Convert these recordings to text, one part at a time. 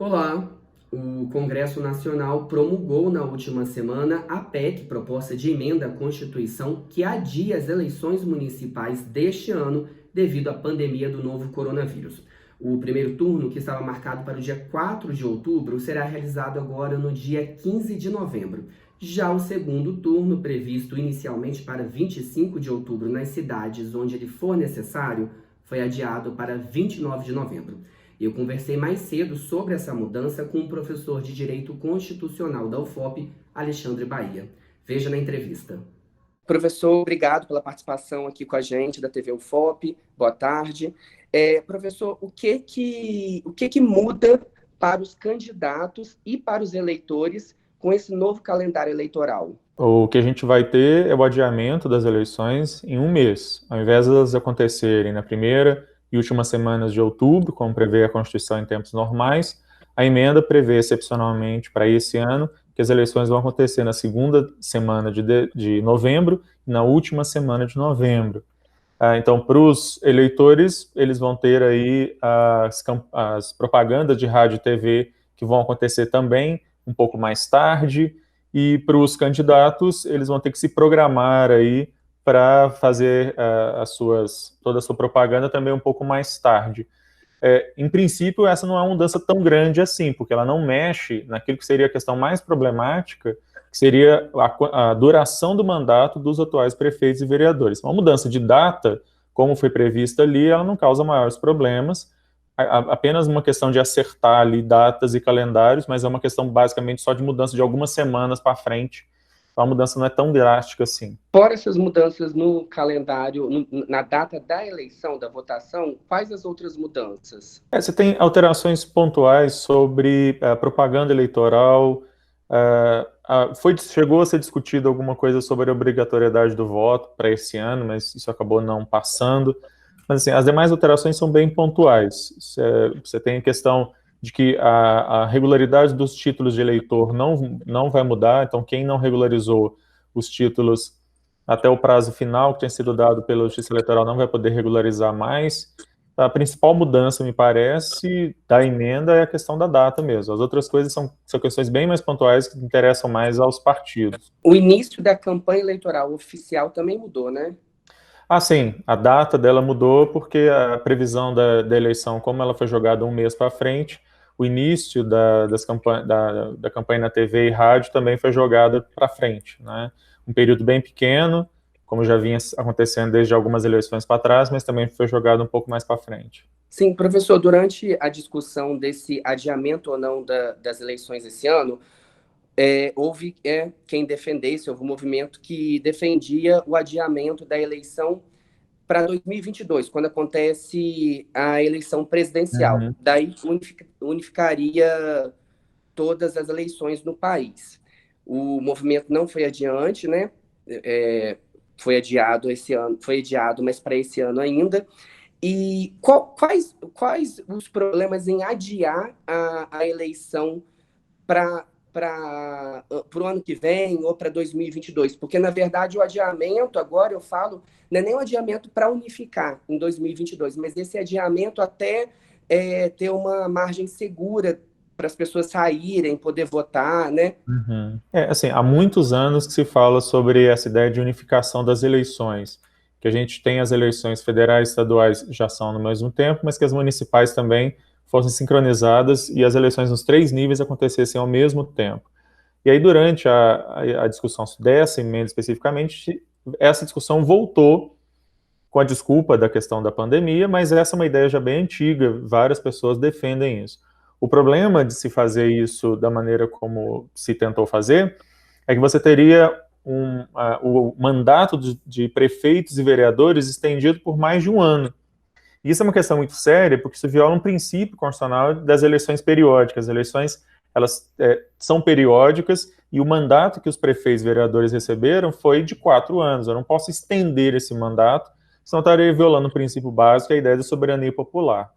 Olá! O Congresso Nacional promulgou na última semana a PEC, proposta de emenda à Constituição, que adia as eleições municipais deste ano devido à pandemia do novo coronavírus. O primeiro turno, que estava marcado para o dia 4 de outubro, será realizado agora no dia 15 de novembro. Já o segundo turno, previsto inicialmente para 25 de outubro nas cidades onde ele for necessário, foi adiado para 29 de novembro. Eu conversei mais cedo sobre essa mudança com o professor de Direito Constitucional da UFOP, Alexandre Bahia. Veja na entrevista. Professor, obrigado pela participação aqui com a gente da TV UFOP. Boa tarde. Professor, o que muda para os candidatos e para os eleitores com esse novo calendário eleitoral? O que a gente vai ter é o adiamento das eleições em um mês. Ao invés de elas acontecerem na primeira e últimas semanas de outubro, como prevê a Constituição em tempos normais, a emenda prevê excepcionalmente para esse ano que as eleições vão acontecer na segunda semana de novembro e na última semana de novembro. Então, para os eleitores, eles vão ter aí as propagandas de rádio e TV que vão acontecer também um pouco mais tarde, e para os candidatos, eles vão ter que se programar aí para fazer toda a sua propaganda também um pouco mais tarde. Em princípio, essa não é uma mudança tão grande assim, porque ela não mexe naquilo que seria a questão mais problemática, que seria a duração do mandato dos atuais prefeitos e vereadores. Uma mudança de data, como foi prevista ali, ela não causa maiores problemas, apenas uma questão de acertar ali datas e calendários, mas é uma questão basicamente só de mudança de algumas semanas para frente. Então a mudança não é tão drástica assim. Fora essas mudanças no calendário, na data da eleição, da votação, quais as outras mudanças? Você tem alterações pontuais sobre propaganda eleitoral. Chegou a ser discutido alguma coisa sobre a obrigatoriedade do voto para esse ano, mas isso acabou não passando. Mas assim, as demais alterações são bem pontuais. Você tem a questão de que a regularidade dos títulos de eleitor não vai mudar, então quem não regularizou os títulos até o prazo final que tinha sido dado pela Justiça Eleitoral não vai poder regularizar mais. A principal mudança, me parece, da emenda é a questão da data mesmo. As outras coisas são questões bem mais pontuais que interessam mais aos partidos. O início da campanha eleitoral oficial também mudou, né? Sim, a data dela mudou porque a previsão da eleição, como ela foi jogada um mês para frente, o início da campanha na TV e rádio também foi jogada para frente, né? Um período bem pequeno, como já vinha acontecendo desde algumas eleições para trás, mas também foi jogado um pouco mais para frente. Sim, professor, durante a discussão desse adiamento ou não das eleições esse ano, houve quem defendesse, houve um movimento que defendia o adiamento da eleição para 2022, quando acontece a eleição presidencial. Uhum. Daí unificaria todas as eleições no país. O movimento não foi adiante, né? Foi adiado esse ano, foi adiado, mas para esse ano ainda. E quais os problemas em adiar a eleição para o ano que vem ou para 2022? Porque, na verdade, o adiamento, agora eu falo, não é nem um adiamento para unificar em 2022, mas esse adiamento até ter uma margem segura para as pessoas saírem, poder votar, né? Uhum. Assim, há muitos anos que se fala sobre essa ideia de unificação das eleições, que a gente tem as eleições federais e estaduais já são no mesmo tempo, mas que as municipais também fossem sincronizadas e as eleições nos 3 níveis acontecessem ao mesmo tempo. E aí, durante a discussão dessa emenda especificamente, essa discussão voltou com a desculpa da questão da pandemia, mas essa é uma ideia já bem antiga, várias pessoas defendem isso. O problema de se fazer isso da maneira como se tentou fazer é que você teria o mandato de prefeitos e vereadores estendido por mais de um ano. E isso é uma questão muito séria, porque isso viola um princípio constitucional das eleições periódicas. As eleições, elas são periódicas e o mandato que os prefeitos e vereadores receberam foi de 4 anos. Eu não posso estender esse mandato, senão estaria violando o princípio básico, a ideia da soberania popular.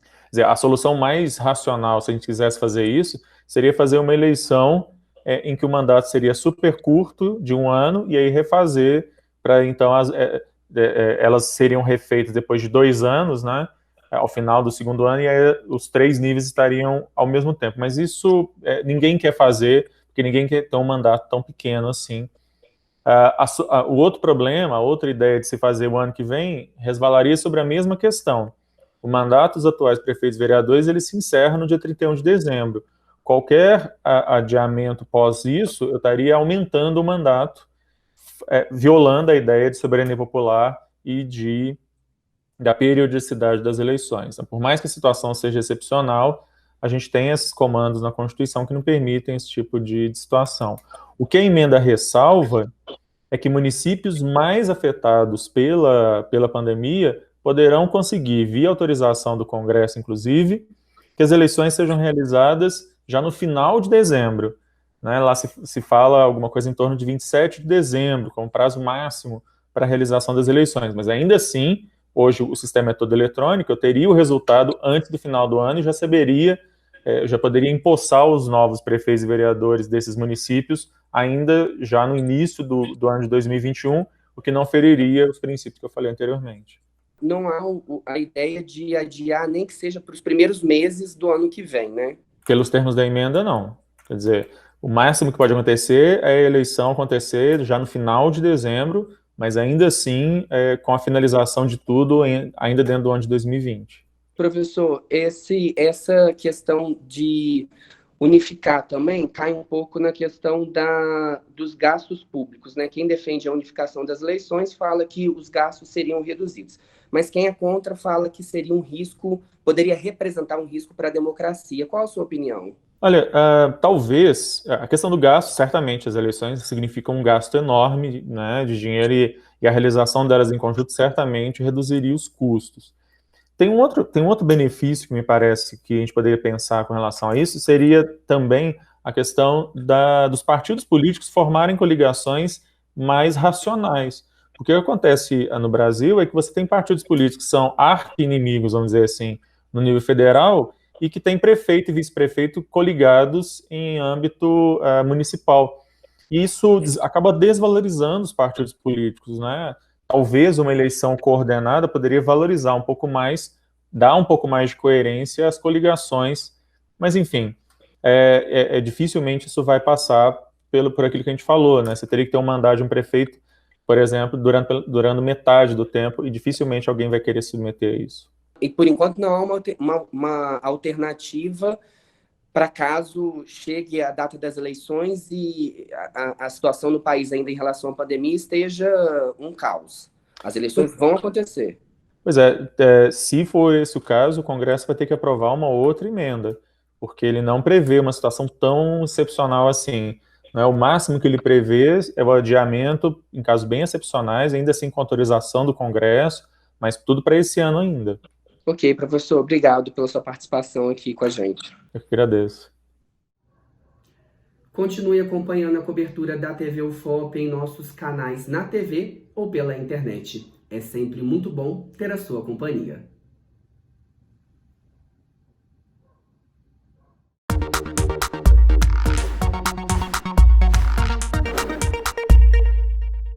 Quer dizer, a solução mais racional, se a gente quisesse fazer isso, seria fazer uma eleição em que o mandato seria super curto, de 1 ano, e aí refazer, para então elas seriam refeitas depois de 2 anos, né? ao final do segundo ano, e aí os 3 níveis estariam ao mesmo tempo. Mas isso ninguém quer fazer, porque ninguém quer ter um mandato tão pequeno assim. O outro problema, a outra ideia de se fazer o ano que vem, resvalaria sobre a mesma questão. O mandato dos atuais prefeitos e vereadores, ele se encerra no dia 31 de dezembro. Qualquer adiamento pós isso, eu estaria aumentando o mandato, violando a ideia de soberania popular e da periodicidade das eleições. Então, por mais que a situação seja excepcional, a gente tem esses comandos na Constituição que não permitem esse tipo de situação. O que a emenda ressalva é que municípios mais afetados pela pandemia poderão conseguir, via autorização do Congresso, inclusive, que as eleições sejam realizadas já no final de dezembro. Né? Lá se fala alguma coisa em torno de 27 de dezembro, como prazo máximo para a realização das eleições, mas ainda assim, hoje o sistema é todo eletrônico, eu teria o resultado antes do final do ano e já saberia, já poderia empossar os novos prefeitos e vereadores desses municípios ainda já no início do ano de 2021, o que não feriria os princípios que eu falei anteriormente. Não há a ideia de adiar nem que seja para os primeiros meses do ano que vem, né? Pelos termos da emenda, não. Quer dizer, o máximo que pode acontecer é a eleição acontecer já no final de dezembro, mas ainda assim com a finalização de tudo ainda dentro do ano de 2020. Professor, essa questão de unificar também cai um pouco na questão dos gastos públicos, né? Quem defende a unificação das eleições fala que os gastos seriam reduzidos, mas quem é contra fala que seria um risco, poderia representar um risco para a democracia. Qual a sua opinião? Olha, talvez, a questão do gasto, certamente as eleições significam um gasto enorme, né, de dinheiro e a realização delas em conjunto certamente reduziria os custos. Tem um outro benefício que me parece que a gente poderia pensar com relação a isso, seria também a questão dos partidos políticos formarem coligações mais racionais. Porque o que acontece no Brasil é que você tem partidos políticos que são arqui-inimigos, vamos dizer assim, no nível federal, e que tem prefeito e vice-prefeito coligados em âmbito municipal. E isso acaba desvalorizando os partidos políticos, né? Talvez uma eleição coordenada poderia valorizar um pouco mais, dar um pouco mais de coerência às coligações, mas enfim, dificilmente isso vai passar por aquilo que a gente falou, né? Você teria que ter um mandato de um prefeito, por exemplo, durando metade do tempo, e dificilmente alguém vai querer se submeter a isso. E por enquanto não há uma alternativa para caso chegue a data das eleições e a situação no país ainda em relação à pandemia esteja um caos. As eleições vão acontecer. Pois se for esse o caso, o Congresso vai ter que aprovar uma outra emenda, porque ele não prevê uma situação tão excepcional assim. Né? O máximo que ele prevê é o adiamento em casos bem excepcionais, ainda assim com autorização do Congresso, mas tudo para esse ano ainda. Ok, professor, obrigado pela sua participação aqui com a gente. Eu que agradeço. Continue acompanhando a cobertura da TV UFOP em nossos canais na TV ou pela internet. É sempre muito bom ter a sua companhia.